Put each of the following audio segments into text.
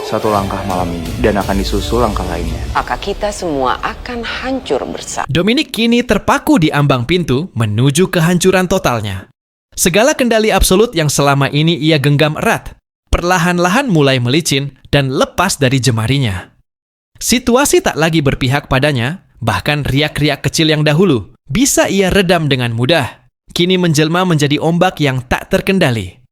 satu langkah malam ini dan akan disusul langkah lainnya. Maka kita semua akan hancur bersama. Dominic kini terpaku di ambang pintu menuju kehancuran totalnya. Segala kendali absolut yang selama ini ia genggam erat, perlahan-lahan mulai melicin dan lepas dari jemarinya. Situasi tak lagi berpihak padanya, bahkan riak-riak kecil yang dahulu bisa ia redam dengan mudah, kini menjelma menjadi ombak yang tak terkendali.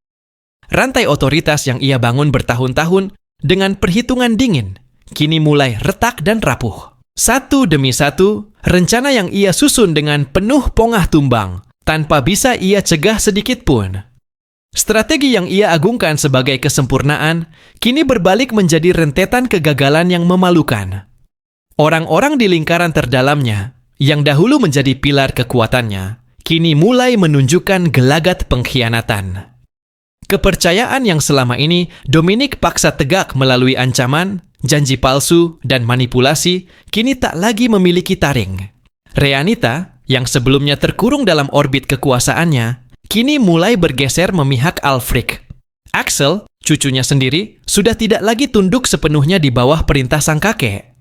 Rantai otoritas yang ia bangun bertahun-tahun dengan perhitungan dingin, kini mulai retak dan rapuh. Satu demi satu, rencana yang ia susun dengan penuh pongah tumbang, tanpa bisa ia cegah sedikit pun. Strategi yang ia agungkan sebagai kesempurnaan, kini berbalik menjadi rentetan kegagalan yang memalukan. Orang-orang di lingkaran terdalamnya, yang dahulu menjadi pilar kekuatannya, kini mulai menunjukkan gelagat pengkhianatan. Kepercayaan yang selama ini Dominic paksa tegak melalui ancaman, janji palsu, dan manipulasi, kini tak lagi memiliki taring. Rheanita, yang sebelumnya terkurung dalam orbit kekuasaannya, kini mulai bergeser memihak Alfric. Axel, cucunya sendiri, sudah tidak lagi tunduk sepenuhnya di bawah perintah sang kakek.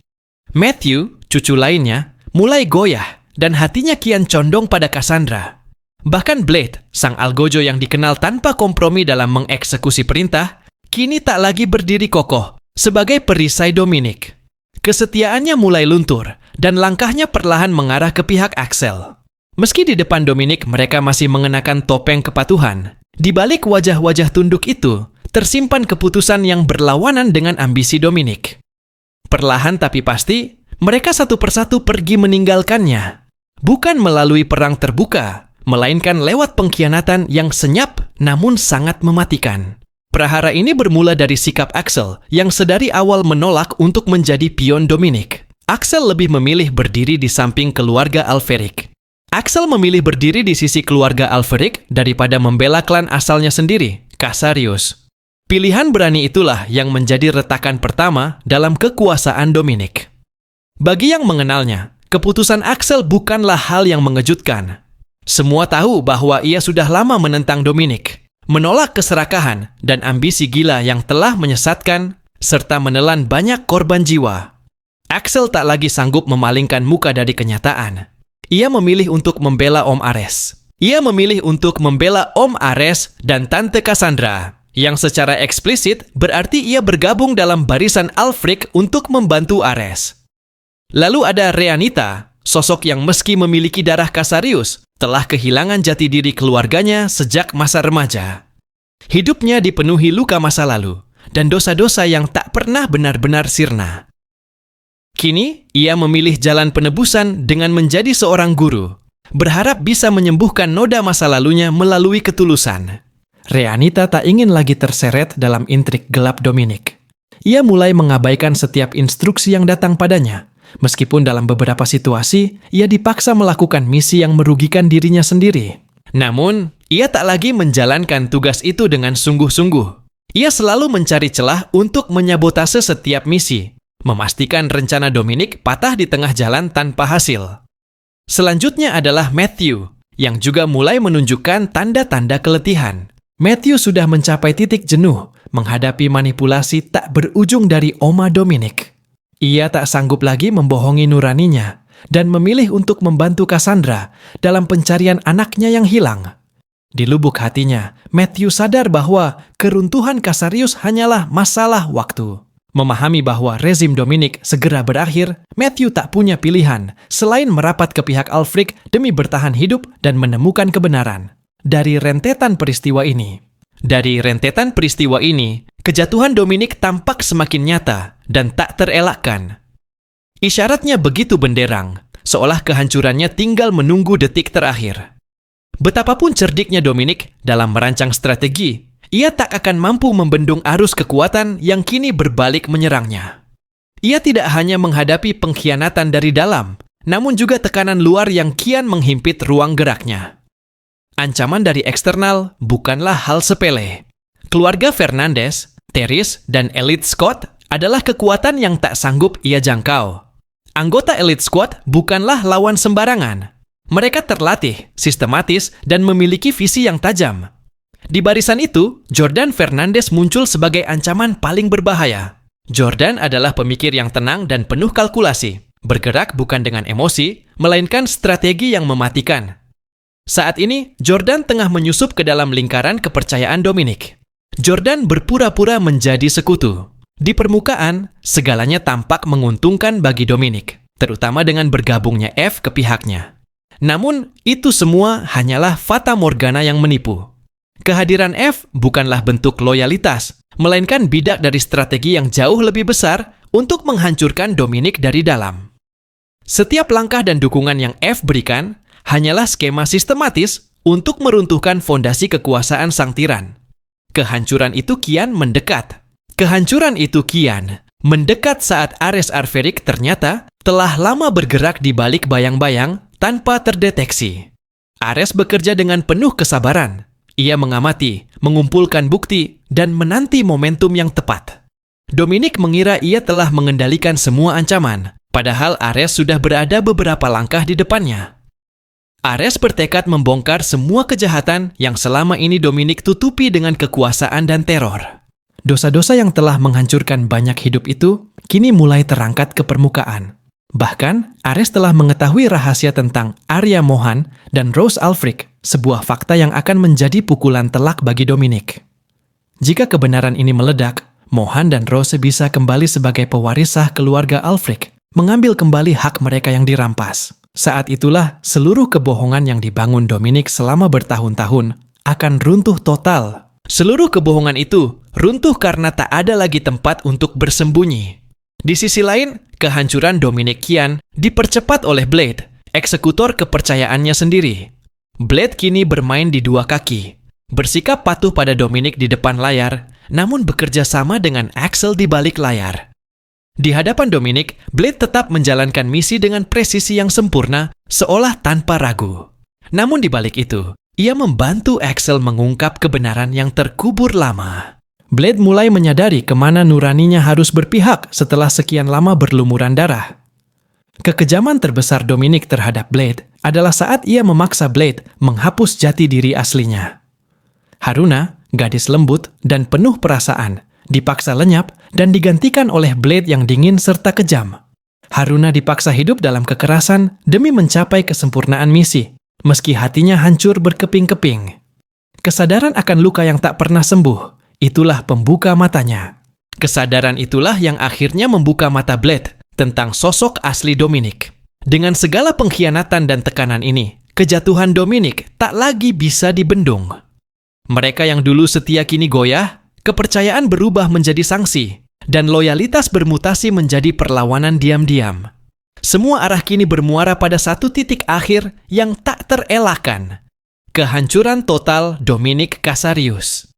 Matthew, cucu lainnya, mulai goyah dan hatinya kian condong pada Cassandra. Bahkan Blade, sang algojo yang dikenal tanpa kompromi dalam mengeksekusi perintah, kini tak lagi berdiri kokoh sebagai perisai Dominic. Kesetiaannya mulai luntur dan langkahnya perlahan mengarah ke pihak Axel. Meski di depan Dominic mereka masih mengenakan topeng kepatuhan, di balik wajah-wajah tunduk itu tersimpan keputusan yang berlawanan dengan ambisi Dominic. Perlahan tapi pasti, mereka satu persatu pergi meninggalkannya. Bukan melalui perang terbuka, melainkan lewat pengkhianatan yang senyap namun sangat mematikan. Prahara ini bermula dari sikap Axel yang sedari awal menolak untuk menjadi pion Dominic. Axel lebih memilih berdiri di samping keluarga Alferic. Axel memilih berdiri di sisi keluarga Alferic daripada membela klan asalnya sendiri, Cassarius. Pilihan berani itulah yang menjadi retakan pertama dalam kekuasaan Dominic. Bagi yang mengenalnya, keputusan Axel bukanlah hal yang mengejutkan. Semua tahu bahwa ia sudah lama menentang Dominic, menolak keserakahan dan ambisi gila yang telah menyesatkan serta menelan banyak korban jiwa. Axel tak lagi sanggup memalingkan muka dari kenyataan. Ia memilih untuk membela Om Ares. Ia memilih untuk membela Om Ares dan Tante Cassandra, yang secara eksplisit berarti ia bergabung dalam barisan Alfric untuk membantu Ares. Lalu ada Rheanita, sosok yang meski memiliki darah Cassarius, telah kehilangan jati diri keluarganya sejak masa remaja. Hidupnya dipenuhi luka masa lalu dan dosa-dosa yang tak pernah benar-benar sirna. Kini, ia memilih jalan penebusan dengan menjadi seorang guru, berharap bisa menyembuhkan noda masa lalunya melalui ketulusan. Rheanita tak ingin lagi terseret dalam intrik gelap Dominic. Ia mulai mengabaikan setiap instruksi yang datang padanya. Meskipun dalam beberapa situasi, ia dipaksa melakukan misi yang merugikan dirinya sendiri. Namun, ia tak lagi menjalankan tugas itu dengan sungguh-sungguh. Ia selalu mencari celah untuk menyabotase setiap misi, memastikan rencana Dominic patah di tengah jalan tanpa hasil. Selanjutnya adalah Matthew, yang juga mulai menunjukkan tanda-tanda keletihan. Matthew sudah mencapai titik jenuh menghadapi manipulasi tak berujung dari Oma Dominic. Ia tak sanggup lagi membohongi nuraninya dan memilih untuk membantu Cassandra dalam pencarian anaknya yang hilang. Di lubuk hatinya, Matthew sadar bahwa keruntuhan Cassarius hanyalah masalah waktu. Memahami bahwa rezim Dominic segera berakhir, Matthew tak punya pilihan selain merapat ke pihak Alfric demi bertahan hidup dan menemukan kebenaran. Dari rentetan peristiwa ini, kejatuhan Dominic tampak semakin nyata dan tak terelakkan. Isyaratnya begitu benderang, seolah kehancurannya tinggal menunggu detik terakhir. Betapapun cerdiknya Dominic dalam merancang strategi, ia tak akan mampu membendung arus kekuatan yang kini berbalik menyerangnya. Ia tidak hanya menghadapi pengkhianatan dari dalam, namun juga tekanan luar yang kian menghimpit ruang geraknya. Ancaman dari eksternal bukanlah hal sepele. Keluarga Fernandez, Therese, dan Elite Scott adalah kekuatan yang tak sanggup ia jangkau. Anggota Elite Squad bukanlah lawan sembarangan. Mereka terlatih, sistematis, dan memiliki visi yang tajam. Di barisan itu, Jordan Fernandez muncul sebagai ancaman paling berbahaya. Jordan adalah pemikir yang tenang dan penuh kalkulasi, bergerak bukan dengan emosi, melainkan strategi yang mematikan. Saat ini, Jordan tengah menyusup ke dalam lingkaran kepercayaan Dominic. Jordan berpura-pura menjadi sekutu. Di permukaan, segalanya tampak menguntungkan bagi Dominic, terutama dengan bergabungnya F ke pihaknya. Namun, itu semua hanyalah fata morgana yang menipu. Kehadiran F bukanlah bentuk loyalitas, melainkan bidak dari strategi yang jauh lebih besar untuk menghancurkan Dominic dari dalam. Setiap langkah dan dukungan yang F berikan hanyalah skema sistematis untuk meruntuhkan fondasi kekuasaan sang tiran. Kehancuran itu kian mendekat. Kehancuran itu kian mendekat saat Ares Arferic ternyata telah lama bergerak di balik bayang-bayang tanpa terdeteksi. Ares bekerja dengan penuh kesabaran. Ia mengamati, mengumpulkan bukti, dan menanti momentum yang tepat. Dominic mengira ia telah mengendalikan semua ancaman, padahal Ares sudah berada beberapa langkah di depannya. Ares bertekad membongkar semua kejahatan yang selama ini Dominic tutupi dengan kekuasaan dan teror. Dosa-dosa yang telah menghancurkan banyak hidup itu kini mulai terangkat ke permukaan. Bahkan, Ares telah mengetahui rahasia tentang Arya Mohan dan Rose Alfric, sebuah fakta yang akan menjadi pukulan telak bagi Dominic. Jika kebenaran ini meledak, Mohan dan Rose bisa kembali sebagai pewaris sah keluarga Alfric, mengambil kembali hak mereka yang dirampas. Saat itulah seluruh kebohongan yang dibangun Dominic selama bertahun-tahun akan runtuh total. Seluruh kebohongan itu runtuh karena tak ada lagi tempat untuk bersembunyi. Di sisi lain, kehancuran Dominic kian dipercepat oleh Blade, eksekutor kepercayaannya sendiri. Blade kini bermain di dua kaki, bersikap patuh pada Dominic di depan layar, namun bekerja sama dengan Axel di balik layar. Di hadapan Dominic, Blade tetap menjalankan misi dengan presisi yang sempurna, seolah tanpa ragu. Namun di balik itu, ia membantu Axel mengungkap kebenaran yang terkubur lama. Blade mulai menyadari kemana nuraninya harus berpihak setelah sekian lama berlumuran darah. Kekejaman terbesar Dominic terhadap Blade adalah saat ia memaksa Blade menghapus jati diri aslinya. Haruna, gadis lembut dan penuh perasaan, dipaksa lenyap dan digantikan oleh Blade yang dingin serta kejam. Haruna dipaksa hidup dalam kekerasan demi mencapai kesempurnaan misi, meski hatinya hancur berkeping-keping. Kesadaran akan luka yang tak pernah sembuh, itulah pembuka matanya. Kesadaran itulah yang akhirnya membuka mata Blade tentang sosok asli Dominic. Dengan segala pengkhianatan dan tekanan ini, kejatuhan Dominic tak lagi bisa dibendung. Mereka yang dulu setia kini goyah, kepercayaan berubah menjadi sanksi, dan loyalitas bermutasi menjadi perlawanan diam-diam. Semua arah kini bermuara pada satu titik akhir yang tak terelakkan. Kehancuran total Dominic Casarius.